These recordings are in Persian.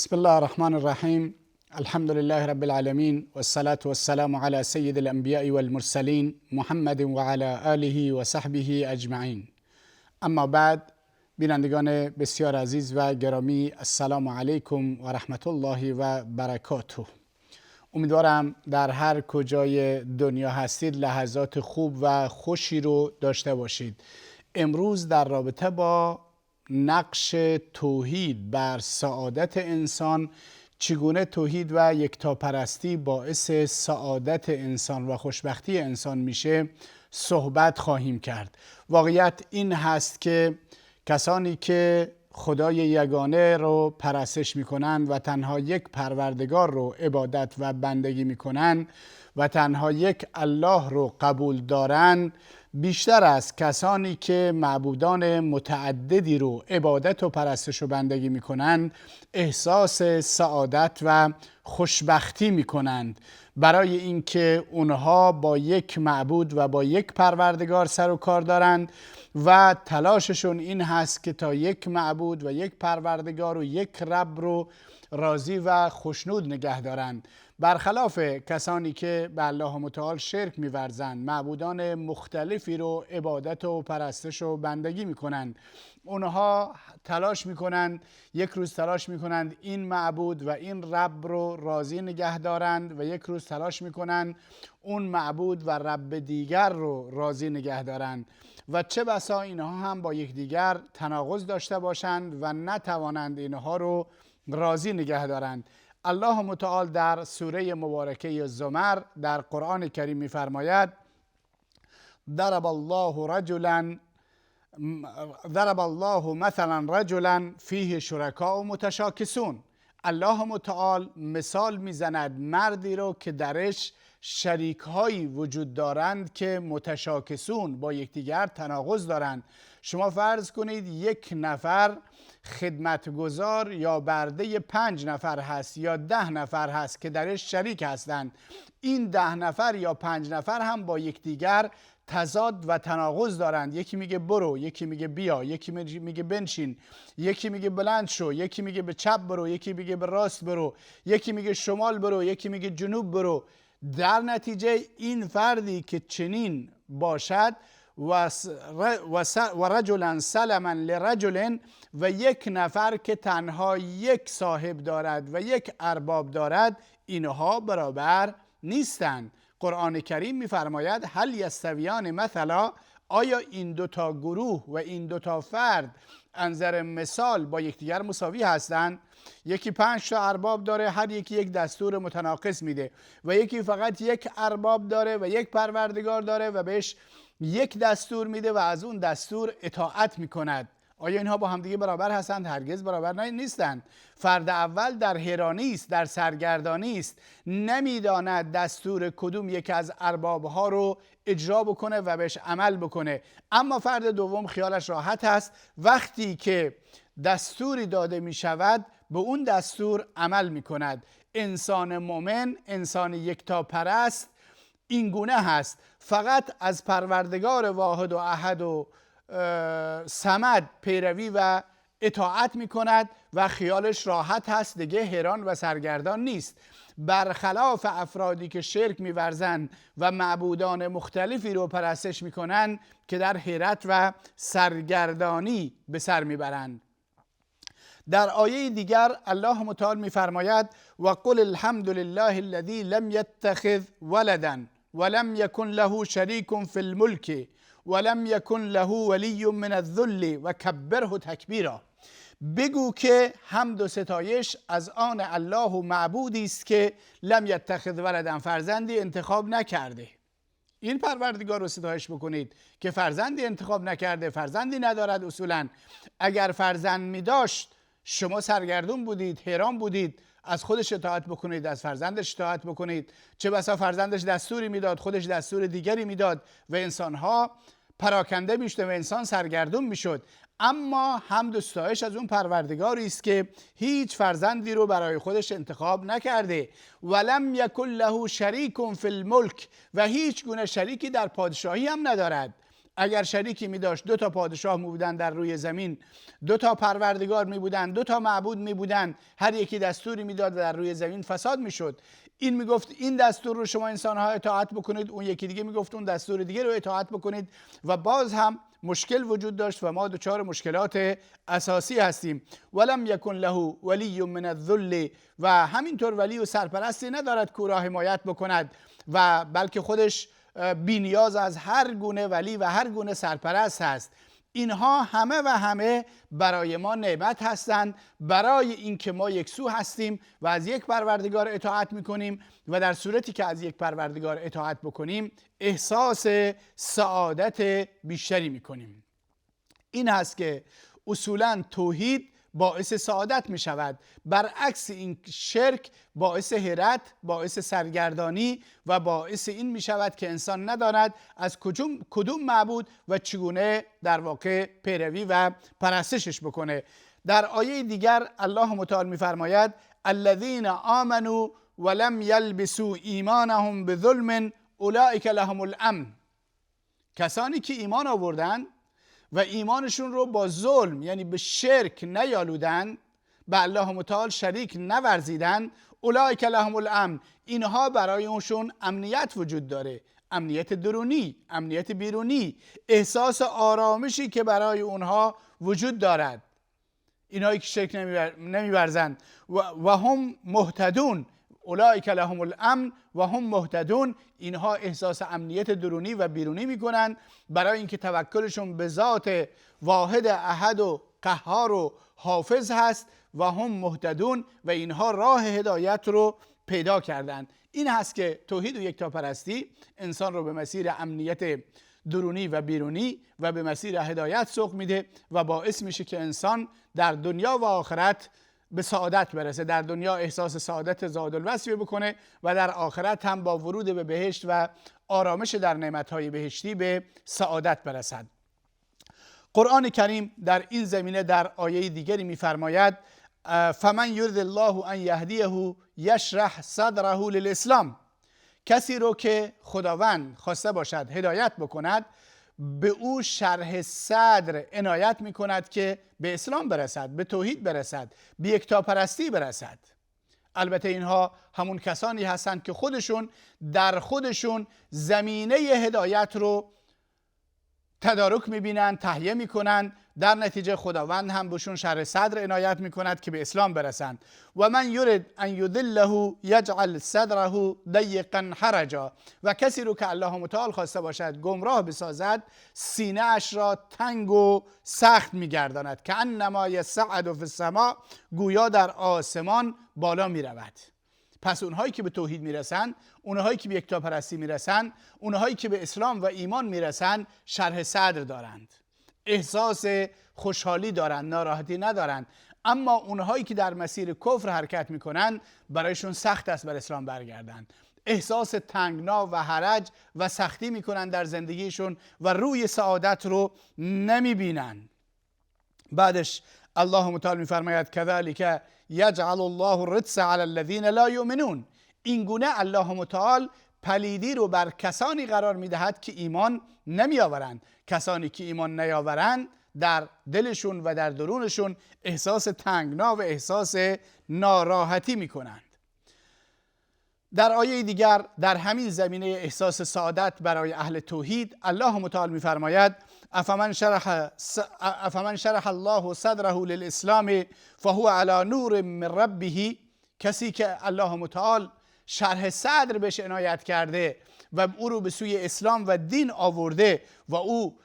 بسم الله الرحمن الرحیم. الحمد لله رب العالمین و الصلاة والسلام علی سید الانبیاء والمرسلین محمد و علی آله و صحبه اجمعین. اما بعد، بینندگان بسیار عزیز و گرامی، السلام علیکم و رحمت الله و برکاته. امیدوارم در هر کجای دنیا هستید لحظات خوب و خوشی رو داشته باشید. امروز در رابطه با نقش توحید بر سعادت انسان، چگونه توحید و یکتاپرستی باعث سعادت انسان و خوشبختی انسان میشه صحبت خواهیم کرد. واقعیت این هست که کسانی که خدای یگانه رو پرستش میکنند و تنها یک پروردگار رو عبادت و بندگی میکنند و تنها یک الله رو قبول دارند، بیشتر از کسانی که معبودان متعددی رو عبادت و پرستش و بندگی میکنند احساس سعادت و خوشبختی میکنند، برای اینکه اونها با یک معبود و با یک پروردگار سر و کار دارند و تلاششون این هست که تا یک معبود و یک پروردگار و یک رب رو راضی و خوشنود نگه دارند. برخلاف کسانی که به الله متعال شرک می‌ورزند، معبودان مختلفی رو عبادت و پرستش و بندگی میکنند، اونها تلاش میکنند، یک روز تلاش میکنند این معبود و این رب رو راضی نگه دارند و یک روز تلاش میکنند اون معبود و رب دیگر رو راضی نگه دارند و چه بسا اینها هم با یکدیگر تناقض داشته باشند و نتوانند اینها رو راضی نگه دارند. الله متعال در سوره مبارکه زمر در قرآن کریم می‌فرماید: ضرب الله مثلا رجلا فیه شرکاء متشاکسون. الله متعال مثال میزند مردی رو که درش شریک‌هایی وجود دارند که متشاکسون، با یکدیگر تناقض دارند. شما فرض کنید یک نفر خدمتگزار یا برده 5 نفر هست یا 10 نفر هست که درش شریک هستند. این 10 نفر یا 5 نفر هم با یکدیگر تضاد و تناقض دارند. یکی میگه برو، یکی میگه بیا، یکی میگه بنشین، یکی میگه بلند شو، یکی میگه به چپ برو، یکی میگه به راست برو، یکی میگه شمال برو، یکی میگه جنوب برو. در نتیجه این فردی که چنین باشد و رجلا سلما لرجل، و یک نفر که تنها یک صاحب دارد و یک ارباب دارد، اینها برابر نیستند. قرآن کریم میفرماید هل یستویان مثلا، آیا این دوتا گروه و این دوتا فرد انظر مثال با یکدیگر مساوی هستند؟ یکی 5 تا ارباب داره، هر یکی یک دستور متناقض میده، و یکی فقط یک ارباب داره و یک پروردگار داره و بهش یک دستور میده و از اون دستور اطاعت میکند. آیا اینها با همدیگه برابر هستند؟ هرگز برابر نیستند. فرد اول در حیرانی است، در سرگردانی است، نمیداند دستور کدوم یک از اربابها رو اجرا بکنه و بهش عمل بکنه. اما فرد دوم خیالش راحت است، وقتی که دستوری داده می شود به اون دستور عمل می کند. انسان مؤمن، انسان یکتاپرست این گونه هست، فقط از پروردگار واحد و احد و صمد پیروی و اطاعت می کند و خیالش راحت هست، دیگه حیران و سرگردان نیست. برخلاف افرادی که شرک می‌ورزند و معبودان مختلفی رو پرستش می‌کنند که در حیرت و سرگردانی به سر می‌برند. در آیه دیگر الله متعال می‌فرماید و قل الحمد لله الذی لم یتخذ ولدا ولم یکن له شریک فی الملک ولم یکن له ولی من الذل و کبره تکبیرا. بگو که حمد و ستایش از آن الله و معبودی است که لم یتخذ ولدا، فرزندی انتخاب نکرده. این پروردگار رو ستایش بکنید که فرزندی انتخاب نکرده، فرزندی ندارد. اصولا اگر فرزند می داشت شما سرگردون بودید، حیران بودید، از خودش اطاعت بکنید، از فرزندش اطاعت بکنید. چه بسا فرزندش دستوری میداد، خودش دستور دیگری میداد و انسانها پراکنده میشد و انسان سرگردون میشد. اما حمد و ستایش از اون پروردگاری است که هیچ فرزندی رو برای خودش انتخاب نکرده. ولم یکن له شریک فی الملک، و هیچ گونه شریکی در پادشاهی هم ندارد. اگر شریکی می داشت، 2 تا پادشاه می بودن در روی زمین، 2 تا پروردگار می بودن، 2 تا معبود می بودن، هر یکی دستوری میداد و در روی زمین فساد می شد. این میگفت این دستور رو شما انسان‌ها اطاعت بکنید، اون یکی دیگه میگفت اون دستور دیگه رو اطاعت بکنید و باز هم مشکل وجود داشت و ما دچار مشکلات اساسی هستیم. ولم یکن له ولی من الذل، و همینطور ولی و سرپرستی ندارد که او را حمایت بکند و بلکه خودش بی‌نیاز از هر گونه ولی و هر گونه سرپرست هست. اینها همه برای ما نعمت هستند، برای اینکه ما یک سو هستیم و از یک پروردگار اطاعت میکنیم و در صورتی که از یک پروردگار اطاعت بکنیم احساس سعادت بیشتری میکنیم. این هست که اصولا توحید باعث سعادت می شود، برعکس این شرک باعث حیرت، باعث سرگردانی و باعث این می شود که انسان نداند از کدوم معبود و چگونه در واقع پیروی و پرستشش بکنه. در آیه دیگر الله متعال می فرماید الذین آمنوا ولم یلبسوا ایمانهم بظلم اولئک لهم الامن. کسانی که ایمان آوردن و ایمانشون رو با ظلم یعنی به شرک نیالودن، به الله متعال شریک نورزیدن، اولئک لهم الامن، اینها برای اونشون امنیت وجود داره، امنیت درونی، امنیت بیرونی، احساس آرامشی که برای اونها وجود دارد. اینهایی که شرک نمیورزند و هم مهتدون، اولئک لهم الامن و هم مهتدون، اینها احساس امنیت درونی و بیرونی میکنن برای اینکه توکلشون به ذات واحد احد و قهار و حافظ هست و هم مهتدون و اینها راه هدایت رو پیدا کردن. این هست که توحید و یکتاپرستی انسان رو به مسیر امنیت درونی و بیرونی و به مسیر هدایت سوق میده و باعث میشه که انسان در دنیا و آخرت به سعادت برسه، در دنیا احساس سعادت زادالوصفی بکنه و در آخرت هم با ورود به بهشت و آرامش در نعمتهای بهشتی به سعادت برسد. قرآن کریم در این زمینه در آیه دیگری می‌فرماید فمن یرد الله ان یهدیه یشرح صدره للاسلام. کسی رو که خداوند خواسته باشد هدایت بکند به او شرح صدر عنایت می کند که به اسلام برسد، به توحید برسد، به یکتاپرستی برسد. البته اینها همون کسانی هستند که در خودشون زمینه هدایت رو تدارک میبینن، تهیه میکنن، در نتیجه خداوند هم بهشون شرح صدر عنایت میکند که به اسلام برسند. و من یرد ان یضله یجعل صدره ضیقا حرجا. و کسی رو که الله متعال خواسته باشد گمراه بسازد سینه اش را تنگ و سخت میگرداند که انما یصعد فی السماء، گویا در آسمان بالا میرود. پس اونهایی که به توحید میرسن، اونهایی که به یکتاپرستی میرسن، اونهایی که به اسلام و ایمان میرسن شرح صدر دارند، احساس خوشحالی دارند، ناراحتی ندارند. اما اونهایی که در مسیر کفر حرکت میکنن برایشون سخت است بر اسلام برگردند، احساس تنگنا و حرج و سختی میکنن در زندگیشون و روی سعادت رو نمیبینن. بعدش الله متعال میفرماید کذالک یجعل الله الرجس علی الذین لا یؤمنون. این گونه الله متعال پلیدی رو بر کسانی قرار میدهد که ایمان نمی آورند. کسانی که ایمان نیاورند در دلشون و در درونشون احساس تنگنا و احساس ناراحتی میکنند. در آیه دیگر در همین زمینه احساس سعادت برای اهل توحید الله متعال میفرماید افمن شرح الله صدره للاسلام فهو علی نور من ربه. کسی که الله متعال شرح صدر بهش عنایت کرده و او رو به سوی اسلام و دین آورده و او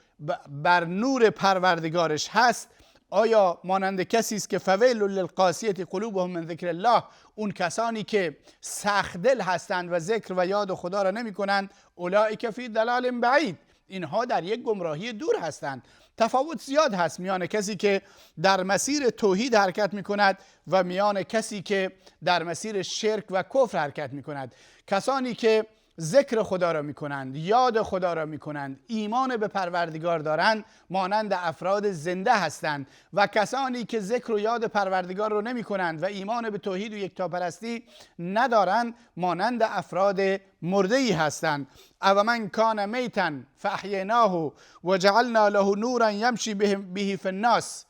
بر نور پروردگارش هست، آیا مانند کسی است که فویل للقاسیة قلوبهم من ذکر الله، اون کسانی که سخت دل هستند و ذکر و یاد خدا را نمی کنند، اولئک فی ضلال بعید، اینها در یک گمراهی دور هستند. تفاوت زیاد هست میان کسی که در مسیر توحید حرکت می کند و میان کسی که در مسیر شرک و کفر حرکت می کند. کسانی که ذکر خدا را میکنند، یاد خدا را میکنند، ایمان به پروردگار دارند، مانند افراد زنده هستند و کسانی که ذکر و یاد پروردگار را نمیکنند و ایمان به توحید و یکتاپرستی ندارند، مانند افراد مرده‌ای هستند. او من کان میتا فاحییناه و جعلنا له نورا یمشی به فی الناس.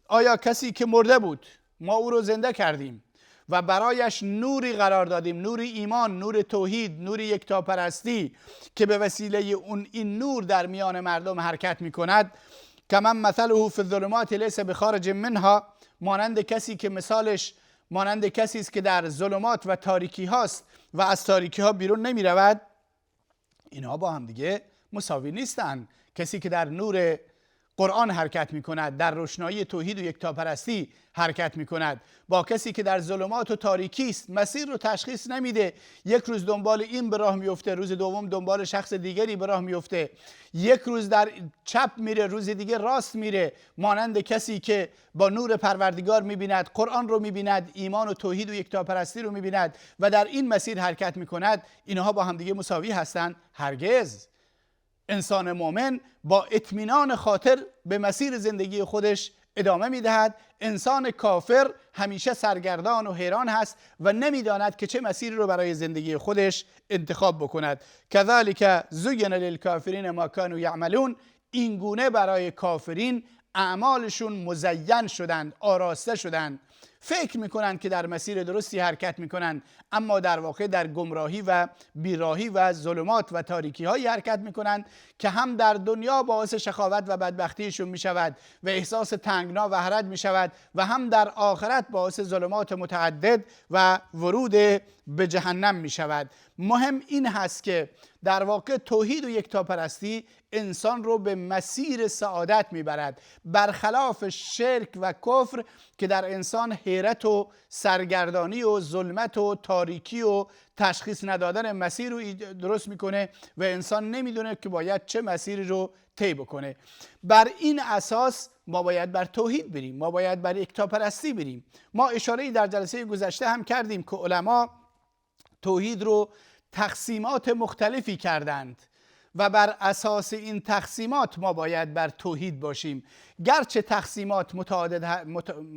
آیا کسی که مرده بود ما او رو زنده کردیم و برایش نوری قرار دادیم، نور ایمان، نور توحید، نور یکتاپرستی که به وسیله اون این نور در میان مردم حرکت میکند. کمن مثله فی الظلمات لیس بخارج منها. مانند کسی که مثالش مانند کسی است که در ظلمات و تاریکی هاست و از تاریکی ها بیرون نمی رود. اینها با هم دیگه مساوی نیستند. کسی که در نور قرآن حرکت می کند، در روشنایی توحید و یکتاپرستی حرکت می کند، با کسی که در ظلمات و تاریکی است، مسیر رو تشخیص نمیده، یک روز دنبال این به راه میفته، روز دوم دنبال شخص دیگری به راه میفته، یک روز در چپ میره، روز دیگه راست میره، مانند کسی که با نور پروردگار میبیند، قرآن رو میبیند، ایمان و توحید و یکتاپرستی رو میبیند و در این مسیر حرکت میکند. اینها با هم دیگه مساوی هستند؟ هرگز. انسان مؤمن با اطمینان خاطر به مسیر زندگی خودش ادامه میدهد. انسان کافر همیشه سرگردان و حیران هست و نمیداند که چه مسیری رو برای زندگی خودش انتخاب بکند. کذالک زین للکافرین ما کانوا یعملون. این گونه برای کافرین اعمالشون مزین شدند، آراسته شدند. فکر میکنند که در مسیر درستی حرکت میکنند، اما در واقع در گمراهی و بیراهی و ظلمات و تاریکی هایی حرکت میکنند که هم در دنیا باعث شقاوت و بدبختیشون میشود و احساس تنگنا و حرج میشود و هم در آخرت باعث ظلمات متعدد و ورود به جهنم میشود. مهم این هست که در واقع توحید و یکتاپرستی انسان رو به مسیر سعادت میبرد، برخلاف شرک و کفر که در انسان حیرت و سرگردانی و ظلمت و تاریکی و تشخیص ندادن مسیر رو درست میکنه و انسان نمیدونه که باید چه مسیری رو طی بکنه. بر این اساس ما باید بر توحید بریم، ما باید بر یکتاپرستی بریم. ما اشاره‌ای در جلسه گذشته هم کردیم که علما توحید رو تقسیمات مختلفی کردند و بر اساس این تقسیمات ما باید بر توحید باشیم. گرچه تقسیمات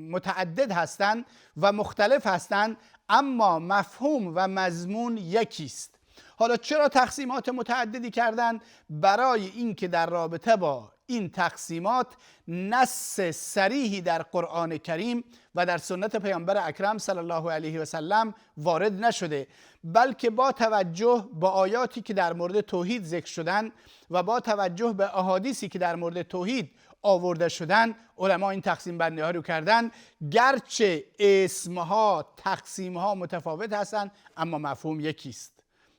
متعدد هستند و مختلف هستند، اما مفهوم و مضمون یکیست. حالا چرا تقسیمات متعددی کردند؟ برای اینکه در رابطه با این تقسیمات نص صریحی در قرآن کریم و در سنت پیامبر اکرم صلی الله علیه و سلم وارد نشده، بلکه با توجه به آیاتی که در مورد توحید ذکر شدن و با توجه به احادیثی که در مورد توحید آورده شدن، علما این تقسیم بندی ها رو کردن. گرچه اسمها، تقسیمها متفاوت هستند، اما مفهوم یکیست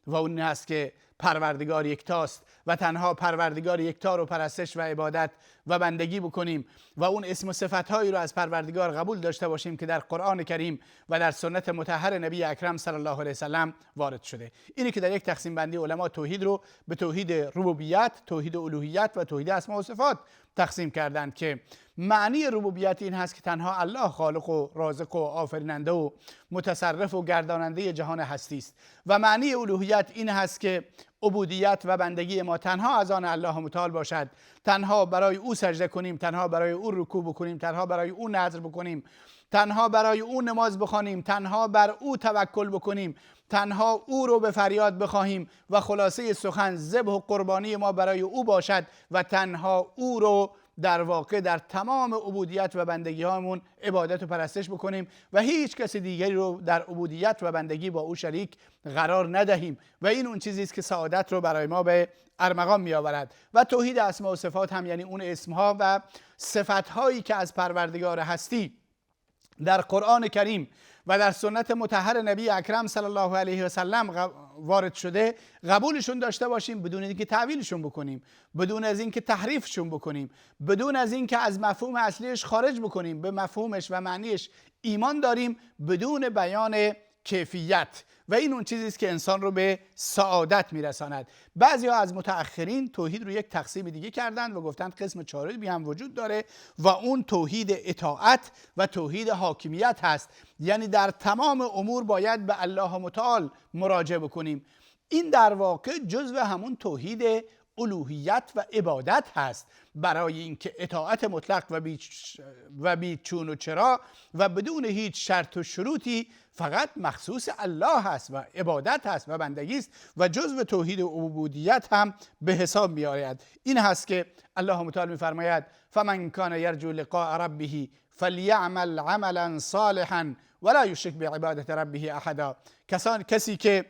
و اون هست که پروردگار یکتاست و تنها پروردگار یکتا رو پرستش و عبادت و بندگی بکنیم و اون اسم و صفتهایی رو از پروردگار قبول داشته باشیم که در قرآن کریم و در سنت مطهر نبی اکرم صلی الله علیه وسلم وارد شده. اینی که در یک تقسیم بندی علما توحید رو به توحید ربوبیت، توحید الوهیت و توحید اسماء و صفات تقسیم کردند که معنی ربوبیت این هست که تنها الله خالق و رازق و آفریننده و متصرف و گرداننده جهان هستی است و معنی الوهیت این هست که عبودیت و بندگی ما تنها از آن الله متعال باشد، تنها برای او سجده کنیم، تنها برای او رکوع بکنیم، تنها برای او نذر بکنیم، تنها برای او نماز بخوانیم، تنها بر او توکل بکنیم، تنها او رو به فریاد بخواهیم و خلاصه سخن ذبح و قربانی ما برای او باشد و تنها او رو در واقع در تمام عبودیت و بندگی هامون عبادت و پرستش بکنیم و هیچ کسی دیگری رو در عبودیت و بندگی با او شریک قرار ندهیم و این اون چیزی است که سعادت رو برای ما به ارمغان می آورد. و توحید اسماء و صفات هم یعنی اون اسمها و صفتهایی که از پروردگار هستی در قرآن کریم و در سنت مطهر نبی اکرم صلی الله علیه و سلم وارد شده، قبولشون داشته باشیم بدون اینکه تعویلشون بکنیم، بدون از اینکه تحریفشون بکنیم، بدون از اینکه از مفهوم اصلیش خارج بکنیم، به مفهومش و معنیش ایمان داریم بدون بیان کیفیت و این اون چیزی است که انسان رو به سعادت میرساند. بعضی‌ها از متأخرین توحید رو یک تقسیم دیگه کردند و گفتند قسم چهارمی هم وجود داره و اون توحید اطاعت و توحید حاکمیت هست، یعنی در تمام امور باید به الله متعال مراجعه بکنیم. این در واقع جزو همون توحید الوهیت و عبادت هست، برای اینکه اطاعت مطلق و بی چون و چرا و بدون هیچ شرط و شروطی فقط مخصوص الله هست و عبادت هست و بندگی است و جزو توحید عبودیت هم به حساب می آید. این هست که الله متعال می فرماید فمن کان یرجو لقاء ربه فلیعمل عملا صالحا ولا یشرک بعبادت ربه احدا. کسی که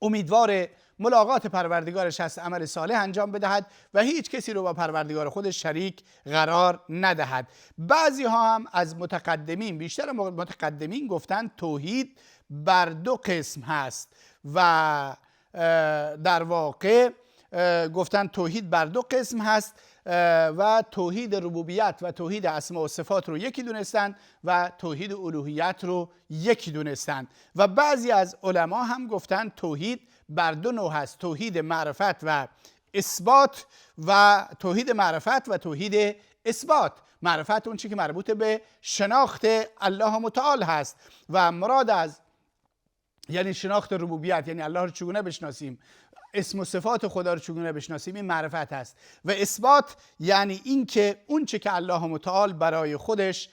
امیدوار ملاقات پروردگارش هست عمل صالح انجام بدهد و هیچ کسی رو با پروردگار خودش شریک قرار ندهد. بعضی ها هم از متقدمین، بیشتر متقدمین گفتن توحید بر دو قسم هست و در واقع گفتن توحید بر دو قسم هست و توحید ربوبیت و توحید اسماء و صفات رو یکی دونستن و توحید الوهیت رو یکی دونستن و بعضی از علما هم گفتن توحید بر دو نوع هست، توحید معرفت و اثبات و توحید معرفت و توحید اثبات. معرفت اون چی که مربوط به شناخت الله متعال هست و مراد از یعنی شناخت ربوبیت، یعنی الله رو چگونه بشناسیم، اسم و صفات خدا رو چگونه بشناسیم، این معرفت هست. و اثبات یعنی این که اون چه که الله متعال برای خودش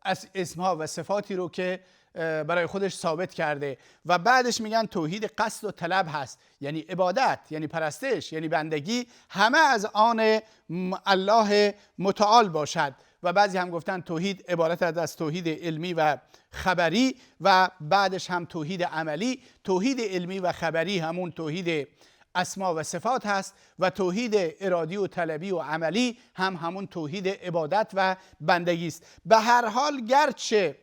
از اسمها و صفاتی رو که برای خودش ثابت کرده و بعدش میگن توحید قصد و طلب هست، یعنی عبادت، یعنی پرستش، یعنی بندگی همه از آن الله متعال باشد. و بعضی هم گفتن توحید عبارت از توحید علمی و خبری و بعدش هم توحید عملی. توحید علمی و خبری همون توحید اسما و صفات هست و توحید ارادی و طلبی و عملی هم همون توحید عبادت و بندگی است. به هر حال گرچه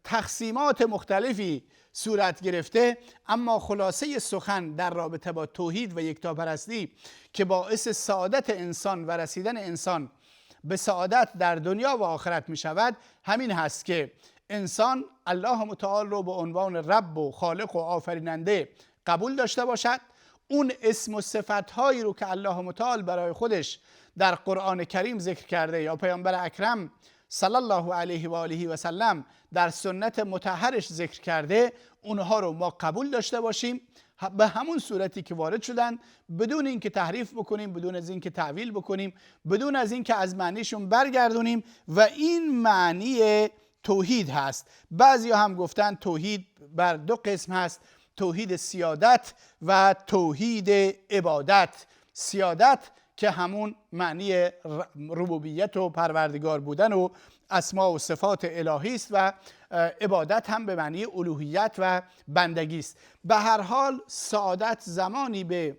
تقسیمات مختلفی صورت گرفته، اما خلاصه سخن در رابطه با توحید و یکتاپرستی که باعث سعادت انسان و رسیدن انسان به سعادت در دنیا و آخرت می شود همین هست که انسان الله متعال رو به عنوان رب و خالق و آفریننده قبول داشته باشد. اون اسم و صفتهایی رو که الله متعال برای خودش در قرآن کریم ذکر کرده یا پیامبر اکرم صلی الله علیه و آله و سلم در سنت مطهرش ذکر کرده، اونها رو ما قبول داشته باشیم به همون صورتی که وارد شدن، بدون اینکه تحریف بکنیم، بدون از اینکه تعویل بکنیم، بدون از اینکه از معنیشون برگردونیم و این معنی توحید هست. بعضی هم گفتن توحید بر دو قسم هست، توحید سیادت و توحید عبادت. سیادت که همون معنی ربوبیت و پروردگار بودن و اسما و صفات الهی است و عبادت هم به معنی الوهیت و بندگی است. به هر حال سعادت زمانی به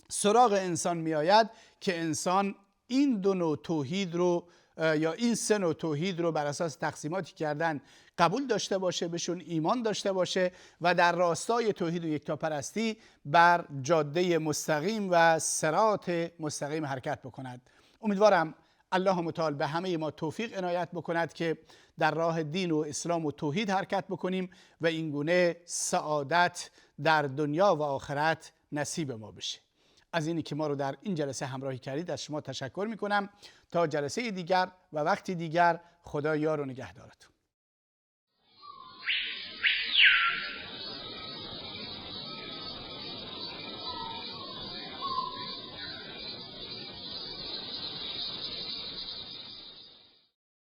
سراغ انسان می آید که انسان این دو نوع توحید رو یا این سه نوع توحید رو بر اساس تقسیماتی کردن قبول داشته باشه، بهشون ایمان داشته باشه و در راستای توحید و یکتاپرستی بر جاده مستقیم و صراط مستقیم حرکت بکند. امیدوارم الله متعال به همه ما توفیق عنایت بکند که در راه دین و اسلام و توحید حرکت بکنیم و این گونه سعادت در دنیا و آخرت نصیب ما بشه. از اینی که ما رو در این جلسه همراهی کردید از شما تشکر میکنم. تا جلسه دیگر و وقتی دیگر، خدا یار و نگهدارتون.